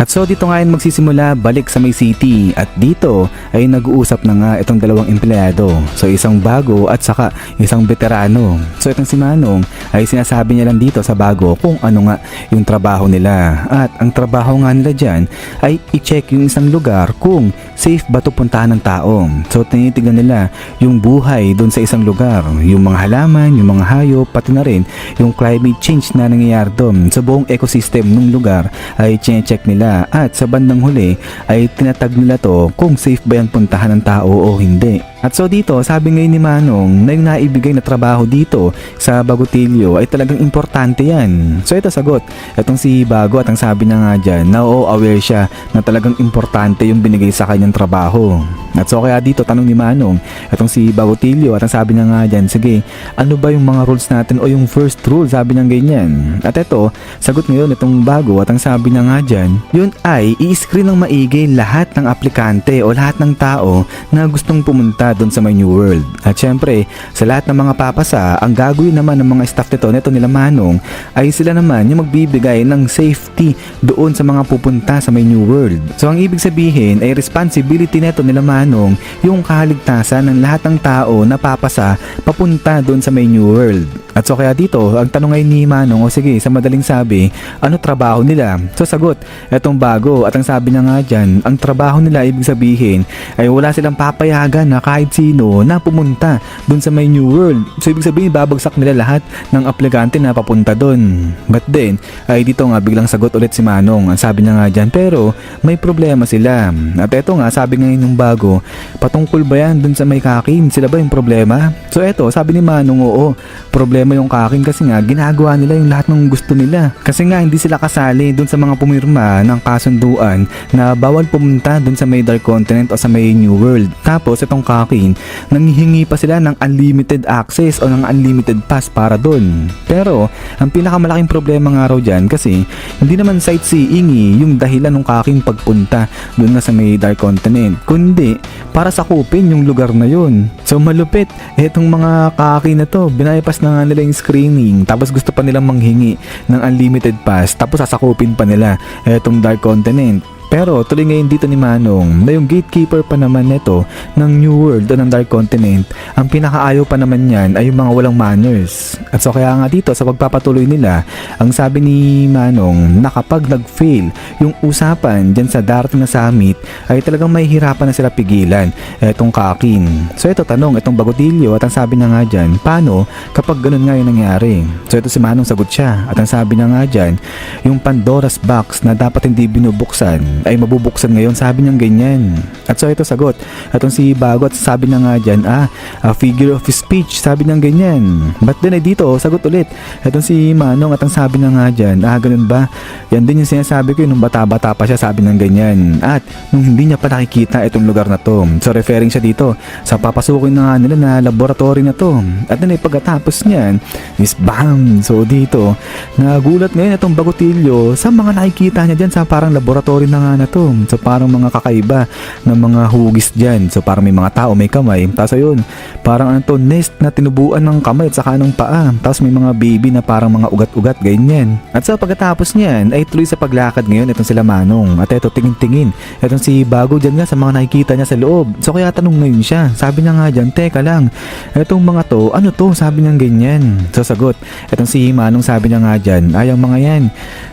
At so dito nga yun magsisimula balik sa may city at dito ay nag-uusap na nga itong dalawang empleyado. So isang bago at saka isang veterano. So itong si Manong ay sinasabi niya lang dito sa bago kung ano nga yung trabaho nila. At ang trabaho nga nila dyan ay i-check yung isang lugar kung safe ba ito puntahan ng tao. So tinitignan nila yung buhay doon sa isang lugar. Yung mga halaman, yung mga hayop, pati na rin yung climate change na nangyayari doon. Sa buong ecosystem ng lugar ay check nila. At sa bandang huli ay tinatag nila to kung safe ba yan puntahan ng tao o hindi. At so dito sabi ngayon ni Manong na yung naibigay na trabaho dito sa Bagotilyo ay talagang importante yan. So ito sagot, itong si Bago at ang sabi niya nga dyan na aware siya na talagang importante yung binigay sa kanyang trabaho. At so kaya dito tanong ni Manong itong si Bagotilyo at ang sabi niya nga dyan, sige ano ba yung mga rules natin o yung first rule, sabi niya ganyan. At ito sagot ngayon itong Bago at ang sabi niya nga dyan, yun ay i-screen ng maigi lahat ng aplikante o lahat ng tao na gustong pumunta doon sa may New World. At syempre, sa lahat ng mga papasa, ang gagawin naman ng mga staff nito nila Manong ay sila naman yung magbibigay ng safety doon sa mga pupunta sa may New World. So ang ibig sabihin ay responsibility nila Manong yung kaligtasan ng lahat ng tao na papasa papunta doon sa may New World. At so kaya dito, ang tanong ay ni Manong, o sige, sa madaling sabi, ano trabaho nila? So sagot, etong Bago at ang sabi niya nga dyan, ang trabaho nila ibig sabihin ay wala silang papayagan na kahit sino na pumunta dun sa may New World. So ibig sabihin babagsak nila lahat ng aplikante na papunta dun. But then ay dito nga biglang sagot ulit si Manong. Ang sabi niya nga dyan, pero may problema sila. At eto nga sabi ngayon ng Bago, patungkol ba yan dun sa may Kakin? Sila ba yung problema? So eto sabi ni Manong, oo, problema yung Kakin kasi nga ginagawa nila yung lahat ng gusto nila. Kasi nga hindi sila kasali dun sa mga pumirma ng kasunduan na bawal pumunta dun sa may Dark Continent o sa may New World. Tapos itong Kakin, nanghihingi pa sila ng unlimited access o ng unlimited pass para dun. Pero ang pinakamalaking problema nga raw dyan kasi hindi naman sightseeing yung dahilan ng Kakin pagpunta dun na sa may Dark Continent, kundi para sakupin yung lugar na yun. So malupit, etong mga Kakin na to, binaypas na nga nila yung screening tapos gusto pa nilang manghingi ng unlimited pass tapos sasakupin pa nila etong Dark Continent. Pero tuloy ngayon dito ni Manong na yung gatekeeper pa naman nito ng New World o ng Dark Continent, ang pinakaayaw pa naman yan ay yung mga walang manners. At so kaya nga dito sa pagpapatuloy nila, ang sabi ni Manong na kapag nag-fail yung usapan dyan sa darating na summit ay talagang may hirapan na sila pigilan etong Kakin. So ito tanong, itong Bagotilyo at ang sabi niya nga dyan, paano kapag ganun nga yung nangyari? So ito si Manong sagot siya at ang sabi niya nga dyan, yung Pandora's box na dapat hindi binubuksan ay mabubuksan ngayon, sabi niya ganyan. At so ito sagot, atong si Bago at sabi niya nga dyan, a figure of speech, sabi niya ganyan. But then ay dito, sagot ulit, atong si Manong at ang sabi niya nga dyan, ganun ba? Yan din yung sinasabi ko nung bata-bata pa siya, sabi niya ganyan. At nung hindi niya pa nakikita itong lugar na to, so referring siya dito sa papasukin na nga nila na laboratory na to. At then ay pagkatapos niyan is bam! So dito, nagulat ngayon itong Bagotilyo sa mga nakikita niya dyan sa parang laboratory na nga na to. So parang mga kakaiba ng mga hugis dyan. So parang may mga tao, may kamay. Tapos ayun, parang ano to, nest na tinubuan ng kamay at saka ng paa. Tapos may mga baby na parang mga ugat-ugat, ganyan. At so pagkatapos niyan, ay tuloy sa paglakad ngayon itong sila Manong. At eto, tingin-tingin. Itong si Bago dyan nga sa mga nakikita niya sa loob. So kaya tanong ngayon siya. Sabi niya nga dyan, teka lang, etong mga to, ano to? Sabi niya ganyan. So sagot, itong si Manong sabi niya nga dyan, ay ang mga yan,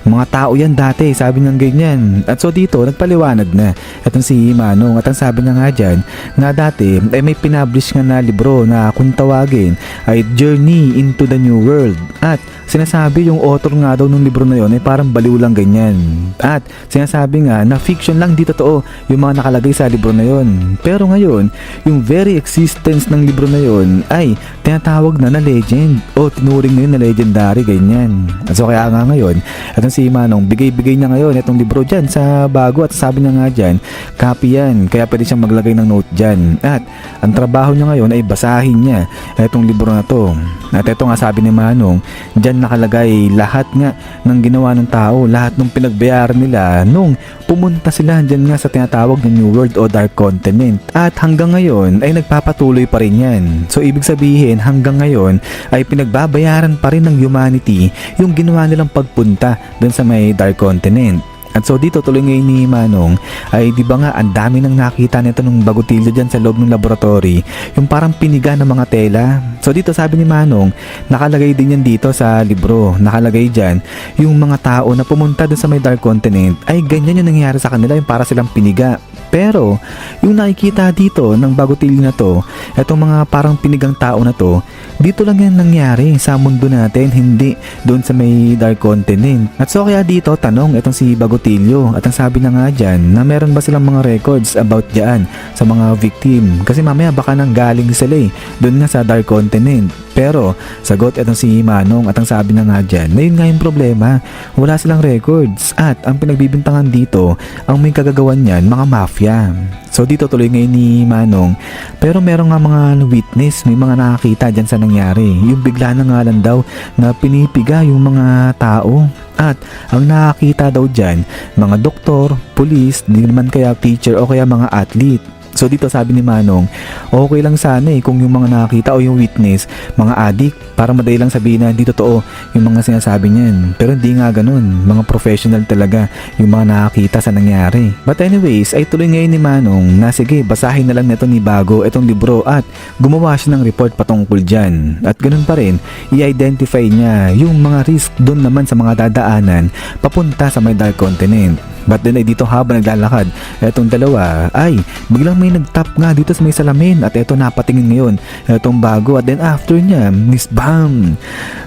mga tao yan dati, sabi niya ganyan. At so dito, nagpaliwanag na itong si Manong at ang sabi niya nga dyan na dati ay may pinablish nga na libro na kung tawagin ay Journey into the New World at sinasabi yung author nga daw ng libro na yon ay parang baliw lang ganyan. At sinasabi nga na fiction lang, di totoo yung mga nakalagay sa libro na yon. Pero ngayon, yung very existence ng libro na yon ay tinatawag na legend o tinuring na yun na legendary ganyan. So kaya nga ngayon, itong si Manong, bigay-bigay niya ngayon itong libro dyan sa bago at sabi niya nga dyan, copy yan, kaya pwede siyang maglagay ng note dyan. At ang trabaho niya ngayon ay basahin niya itong libro na to. At ito nga sabi ni Manong, dyan nakalagay lahat nga ng ginawa ng tao, lahat ng pinagbayaran nila nung pumunta sila dyan nga sa tinatawag na New World o Dark Continent. At hanggang ngayon ay nagpapatuloy pa rin yan. So ibig sabihin hanggang ngayon ay pinagbabayaran pa rin ng humanity yung ginawa nilang pagpunta dun sa may Dark Continent. At so dito tuloy ngayon ni Manong ay di ba nga ang dami nang nakita nito ng bagutilyo dyan sa loob ng laboratory, yung parang piniga ng mga tela. So dito sabi ni Manong, nakalagay din yan dito sa libro, nakalagay dyan yung mga tao na pumunta dun sa may Dark Continent ay ganyan yung nangyayari sa kanila, yung para silang piniga. Pero yung nakikita dito ng bagutilyo na to, etong mga parang pinigang tao na to, dito lang yan nangyari sa mundo natin, hindi doon sa may Dark Continent. At so kaya dito tanong etong si Bagutilyo, at ang sabi na nga dyan na meron ba silang mga records about dyan sa mga victim, kasi mamaya baka nang galing sila doon nga sa Dark Continent. Pero sagot etong si Manong, at ang sabi na nga dyan na yun nga yung problema, wala silang records at ang pinagbibintangan dito, ang may kagagawan yan mga mafia. So dito tuloy ngayon ni Manong, pero meron nga mga witness, may mga nakakita dyan sa nangyari, yung bigla na nga lang daw na pinipiga yung mga tao. At ang nakakita daw dyan, mga doktor, pulis, di naman kaya teacher o kaya mga athlete. So dito sabi ni Manong, okay lang sana kung yung mga nakakita o yung witness, mga addict, para madali lang sabihin na hindi totoo yung mga sinasabi niyan. Pero hindi nga ganun, mga professional talaga yung mga nakakita sa nangyari. But anyways, ay tuloy ngayon ni Manong na sige, basahin na lang nito ni Bago itong libro at gumawa siya ng report patungkol dyan. At ganun pa rin, i-identify niya yung mga risk doon naman sa mga dadaanan papunta sa may Dark Continent. But then ay dito habang naglalakad, etong dalawa ay biglang may nagtap nga dito sa may salamin at eto napatingin ngayon etong Bago, at then after niya, Miss Bam.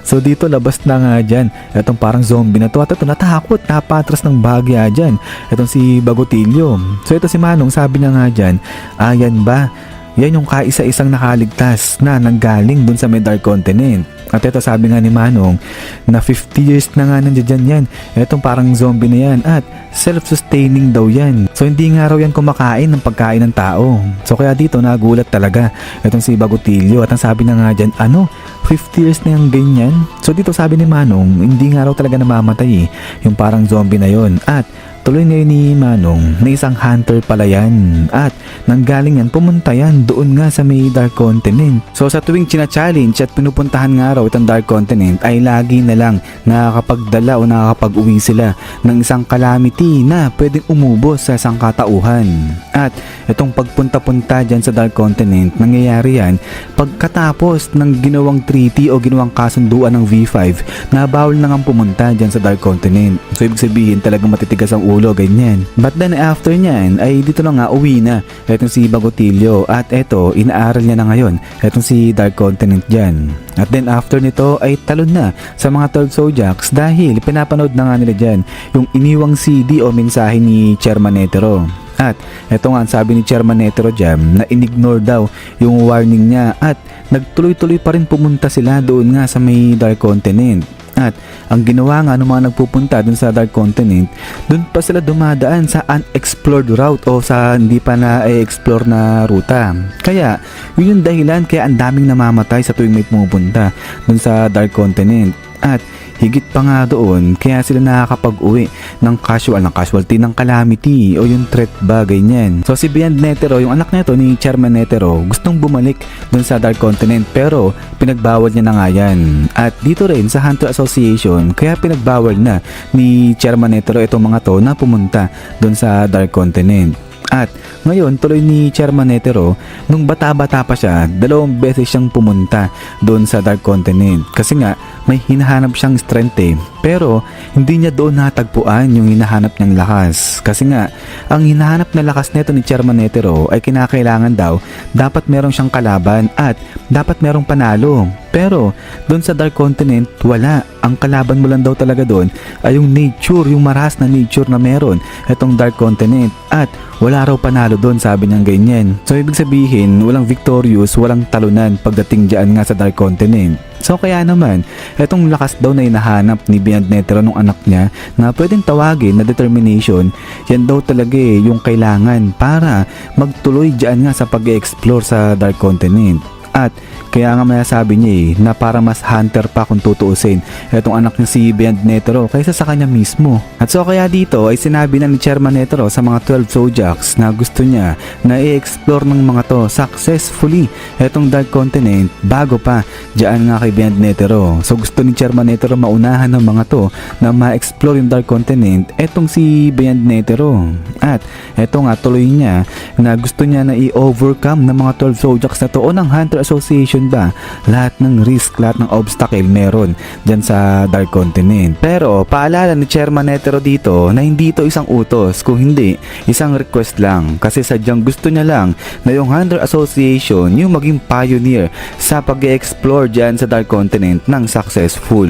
So dito labas na nga dyan etong parang zombie na to, at ito natakot, napatras ng bagya dyan etong si Bagutilyo. So ito si Manong, sabi niya nga dyan, ayan ba? Yan yung kaisa-isang nakaligtas na nanggaling dun sa may Dark Continent. At ito sabi nga ni Manong na 50 years na nga nandiyan yan. Etong parang zombie na yan at self-sustaining daw yan. So hindi nga raw yan kumakain ng pagkain ng tao. So kaya dito nagulat talaga etong si Bagutilyo, at ang sabi na nga dyan, 50 years na yung ganyan. So dito sabi ni Manong, hindi nga raw talaga namamatay yung parang zombie na yon. At tuloy ngayon ni Manong na isang hunter pala yan, at nanggaling yan, pumunta yan doon nga sa may Dark Continent. So sa tuwing china-challenge at pinupuntahan nga raw itong Dark Continent ay lagi na lang nakakapagdala o nakakapag-uwi sila ng isang calamity na pwedeng umubos sa isang katauhan. At itong pagpunta-punta dyan sa Dark Continent, nangyayari yan pagkatapos ng ginawang treaty o ginawang kasunduan ng V5 na bawal na nga pumunta dyan sa Dark Continent. So ibig sabihin talagang matitigas ang ulo, ganyan. But then after nyan ay dito na nga uwi na etong si Bagutilyo, at eto inaaral niya na ngayon etong si Dark Continent dyan. At then after nito ay talon na sa mga 12 Zodiacs dahil pinapanood na nga nila dyan yung iniwang CD o mensahe ni Chairman Netero. At eto nga sabi ni Chairman Netero dyan na in-ignore daw yung warning niya, at nagtuloy-tuloy pa rin pumunta sila doon nga sa may Dark Continent. At ang ginawa nga ng mga nagpupunta dun sa Dark Continent, dun pa sila dumadaan sa unexplored route o sa hindi pa na-explore na ruta. Kaya yun yung dahilan kaya ang daming namamatay sa tuwing may pumupunta dun sa Dark Continent. At higit pa nga doon, kaya sila nakakapag-uwi ng casualty ng calamity o yung threat ba, ganyan. So si Beyond Netero, yung anak nito ni Chairman Netero, gustong bumalik dun sa Dark Continent pero pinagbawal niya na nga yan. At dito rin sa Hunter Association, kaya pinagbawal na ni Chairman Netero itong mga to na pumunta dun sa Dark Continent. At ngayon tuloy ni Chairman Netero, nung bata-bata pa siya, 2 beses siyang pumunta doon sa Dark Continent kasi nga may hinahanap siyang strength pero hindi niya doon natagpuan yung hinahanap niyang lakas kasi nga ang hinahanap na lakas nito ni Chairman Netero ay kinakailangan daw dapat merong siyang kalaban at dapat merong panalo. Pero doon sa Dark Continent wala, ang kalaban mo lang daw talaga doon ay yung nature, yung maras na nature na meron itong Dark Continent at wala raw panalo doon, sabi niyang ganyan. So ibig sabihin walang victorious, walang talunan pagdating dyan nga sa Dark Continent. So kaya naman, etong lakas daw na hinahanap ni Beyond Netero nung anak niya na pwedeng tawagin na determination, yan daw talaga yung kailangan para magtuloy dyan nga sa pag-explore sa Dark Continent. At kaya nga masasabi niya na para mas hunter pa kung tutuusin etong anak niya si Beyond Netero kaysa sa kanya mismo. At so kaya dito ay sinabi na ni Chairman Netero sa mga 12 Zodiacs na gusto niya na i-explore ng mga to successfully etong Dark Continent bago pa dyan nga kay Beyond Netero. So gusto ni Chairman Netero maunahan ng mga to na ma-explore yung Dark Continent etong si Beyond Netero. At eto nga tuloy niya na gusto niya na i-overcome ng mga 12 Zodiacs na to o ng Hunter Association ba lahat ng risk, lahat ng obstacle meron dyan sa Dark Continent. Pero paalala ni Chairman Netero dito na hindi ito isang utos, kung hindi isang request lang kasi sadyang gusto niya lang na yung Hunter Association yung maging pioneer sa pag-explore dyan sa Dark Continent ng successful.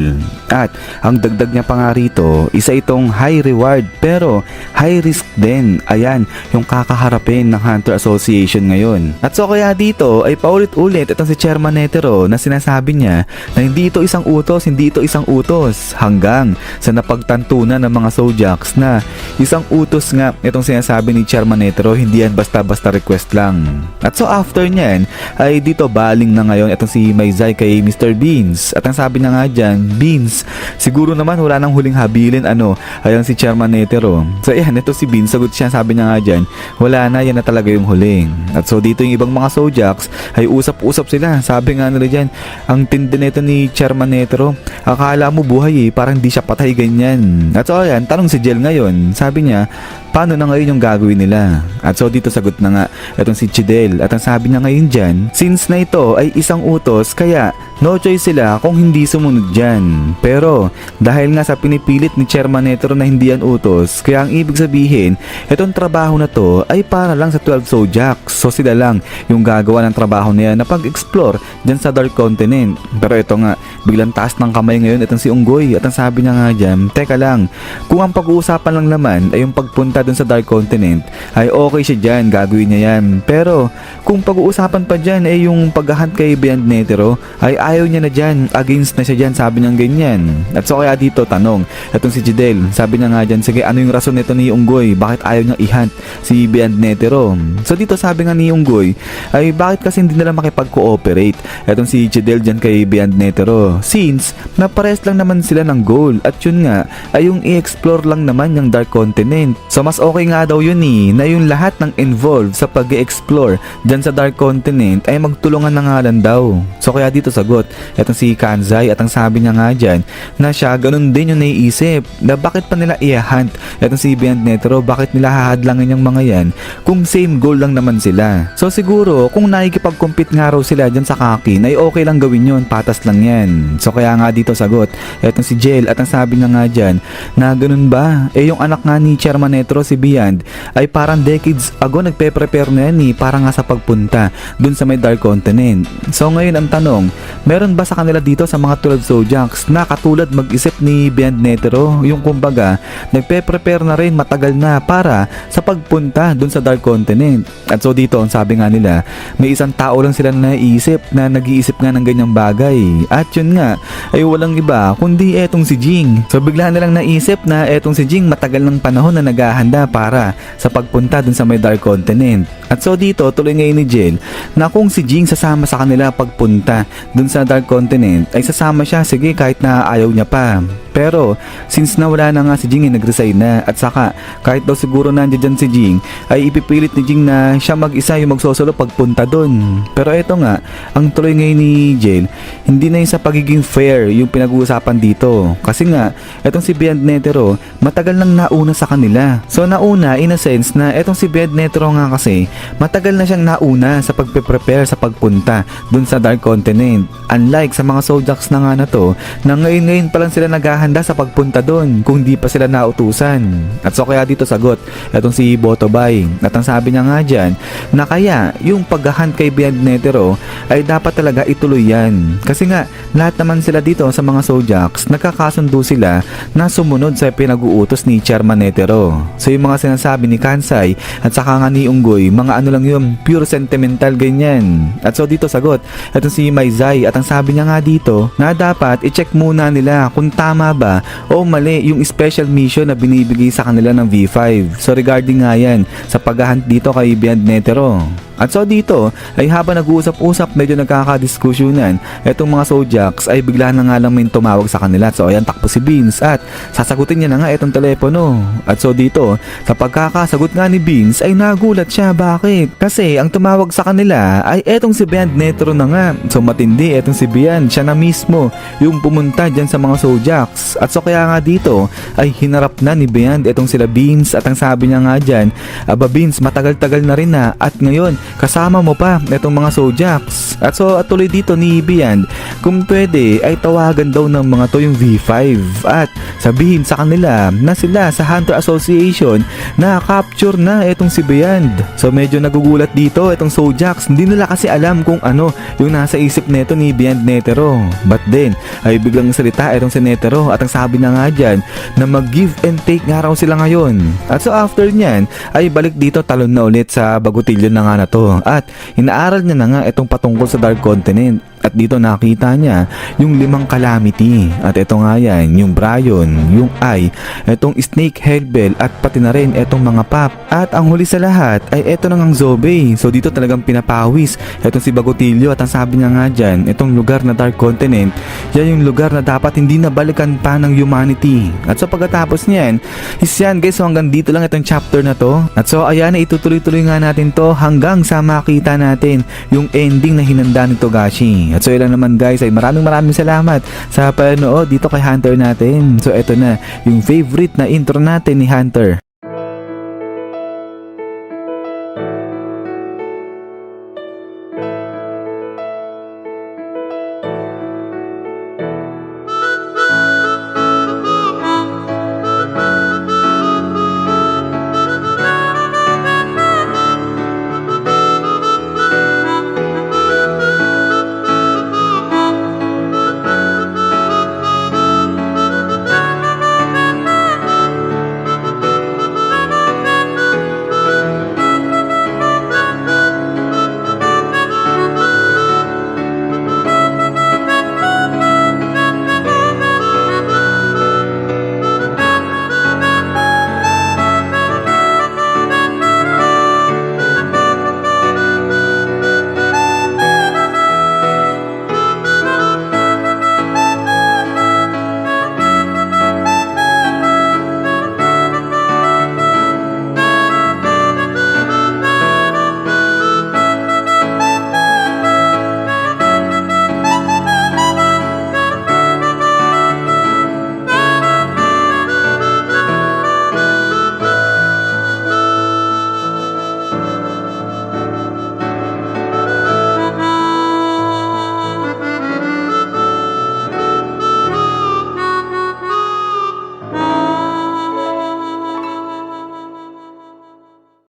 At ang dagdag niya pa nga rito, isa itong high reward pero high risk din. Ayan yung kakaharapin ng Hunter Association ngayon. At so kaya dito ay paulit-ulit itong si Chairman Netero na sinasabi niya na hindi ito isang utos, hindi ito isang utos hanggang sa napagtantunan ng mga Zodiacs na isang utos nga itong sinasabi ni Chairman Netero, hindi yan basta-basta request lang. At so after niyan ay dito baling na ngayon itong si Maizai kay Mr. Beans at ang sabi na nga dyan, Beans, siguro naman wala nang huling habilin ayan si Chairman Netero. So ayan, ito si Beans, sagot siya, sabi niya nga dyan, wala na, yan na talaga yung huling. At so dito yung ibang mga Zodiacs ay usap sila. Sabi nga nila dyan, ang tindi nito ni Chairman Netero, akala mo buhay parang di siya patay ganyan. At so ayan, tanong si Jel ngayon, sabi niya, paano na ngayon yung gagawin nila? At so dito sagot na nga itong si Chidel at ang sabi niya ngayon dyan, since na ito ay isang utos kaya no choice sila kung hindi sumunod dyan. Pero dahil nga sa pinipilit ni Chairman Netero na hindi yan utos, kaya ang ibig sabihin itong trabaho na to ay para lang sa 12 Zodiacs. So sila lang yung gagawa ng trabaho na yan na pag-explore dyan sa Dark Continent. Pero ito nga, biglang taas ng kamay ngayon itong si Unggoy at ang sabi niya nga dyan, teka lang, kung ang pag-uusapan lang naman ay yung pagpunta dun sa Dark Continent ay okay siya dyan, gagawin niya yan. Pero kung pag-uusapan pa dyan ay yung paghahunt kay Beyond Netero ay ayaw niya na dyan, against na siya dyan, sabi niya ganyan. At so kaya dito tanong itong si Jidel, sabi niya nga dyan, sige ano yung rason nito ni Unggoy, bakit ayaw niyang i-hunt si Beyond Netero? So dito sabi nga ni Unggoy ay bakit kasi hindi nila makipag-cooperate etong si Jidel dyan kay Beyond Netero, since napares lang naman sila ng goal at yun nga ay yung i-explore lang naman yung Dark Continent. So mas okay nga daw yun na yung lahat ng involved sa pag-explore dyan sa Dark Continent ay magtulungan na nga lang daw. So kaya dito sagot etong si Kanzai at ang sabi niya nga dyan na siya ganun din yung naiisip na bakit pa nila i-hunt etong si Beyond Netero, bakit nila hahadlangin yung mga yan kung same goal lang naman sila. So siguro kung nakikipag-compete nga raw sila dyan sa Kakin ay okay lang gawin yun, patas lang yan. So kaya nga dito sagot etong si Jel at ang sabi niya nga dyan na ganun ba, yung anak nga ni Chairman Netero si Beyond ay parang decades ago nagpe-prepare na yan para nga sa pagpunta dun sa may Dark Continent. So ngayon ang tanong, meron ba sa kanila dito sa mga 12 Zodiacs na katulad mag-isip ni Beyond Netero, yung kumbaga nagpe-prepare na rin matagal na para sa pagpunta dun sa Dark Continent? At so dito ang sabi nga nila, may isang tao lang sila na naisip na nag-iisip nga ng ganyang bagay at yun nga ay walang iba kundi etong si Jing. So bigla nilang naisip na etong si Jing matagal ng panahon na naghahanda para sa pagpunta dun sa may Dark Continent. At so dito, tuloy ngayon ni Jill na kung si Jing sasama sa kanila pagpunta dun sa Dark Continent, ay sasama siya, sige, kahit na ayaw niya pa. Pero since nawala na nga si Jing, nag-resign na, at saka kahit daw siguro nandiyan dyan si Jing, ay ipipilit ni Jing na siya mag-isa yung magsosolo pagpunta dun. Pero eto nga, ang tuloy ngayon ni Jill, hindi na yung sa pagiging fair yung pinag-uusapan dito. Kasi nga, etong si Beyond Netero, matagal nang nauna sa kanila. So nauna in a sense na etong si Beyond Netero nga kasi, matagal na siyang nauna sa pagpe-prepare sa pagpunta dun sa Dark Continent. Unlike sa mga Zodiacs na nga na to, na ngayon pa lang sila naghahanda sa pagpunta dun kung di pa sila nautusan. At so kaya dito sagot etong si Botobay. At ang sabi niya nga dyan, na kaya yung paghahunt kay Beyond Netero ay dapat talaga ituloy yan. Kasi nga, lahat naman sila dito sa mga Zodiacs, nagkakasundo sila na sumunod sa pinag-uutos ni Chairman Netero. So yung mga sinasabi ni Kansai at saka nga ni Unggoy, mga ano lang yun, pure sentimental ganyan. At so dito sagot, ito si Maizai, at ang sabi niya nga dito na dapat i-check muna nila kung tama ba o mali yung special mission na binibigay sa kanila ng V5. So regarding nga yan sa paghahunt dito kay Beyond Netero. At so dito ay habang nag-uusap-usap, medyo nagkakadiskusyonan, etong mga Zodiacs ay bigla na nga lang may tumawag sa kanila. So ayan, takbo si Beans at sasagutin niya na nga etong telepono. At so dito, sa pagkakasagot nga ni Beans ay nagulat siya. Bakit? Kasi ang tumawag sa kanila ay etong si Beyond Netero na nga. So matindi, etong si Beyond, siya na mismo yung pumunta dyan sa mga Zodiacs. At so kaya nga dito ay hinarap na ni Beyond etong sila Beans, at ang sabi niya nga dyan, aba Beans, matagal-tagal na rin na, at ngayon kasama mo pa itong mga Zodiacs. At so at tuloy dito ni Beyond, kung pwede ay tawagan daw ng mga to yung V5 at sabihin sa kanila na sila sa Hunter Association na capture na itong si Beyond. So medyo nagugulat dito itong Zodiacs, hindi nila kasi alam kung ano yung nasa isip neto ni Beyond Netero. But then ay biglang salita itong si Netero, at ang sabi na nga dyan na mag-give and take nga raw sila ngayon. At so after nyan ay balik dito, talon na ulit sa bagutilyo na nga na to. At inaaral niya na nga itong patungkol sa Dark Continent. At dito nakita niya yung 5 calamity. At ito nga yan, yung Brion, yung Eye, itong Snake Hellbell, at pati na rin itong mga Pop. At ang huli sa lahat ay ito na ngang Zobe. So dito talagang pinapawis itong si Bagotilyo, at ang sabi niya nga dyan, itong lugar na Dark Continent, yan yung lugar na dapat hindi nabalikan pa ng humanity. At so pagkatapos niyan, is yan guys, so hanggang dito lang itong chapter na to. At so ayan, itutuloy-tuloy nga natin to hanggang sa makita natin yung ending na hinanda ni Togashi. At so ilan naman guys, ay maraming salamat sa panood dito kay Hunter natin. So eto na yung favorite na intro natin ni Hunter.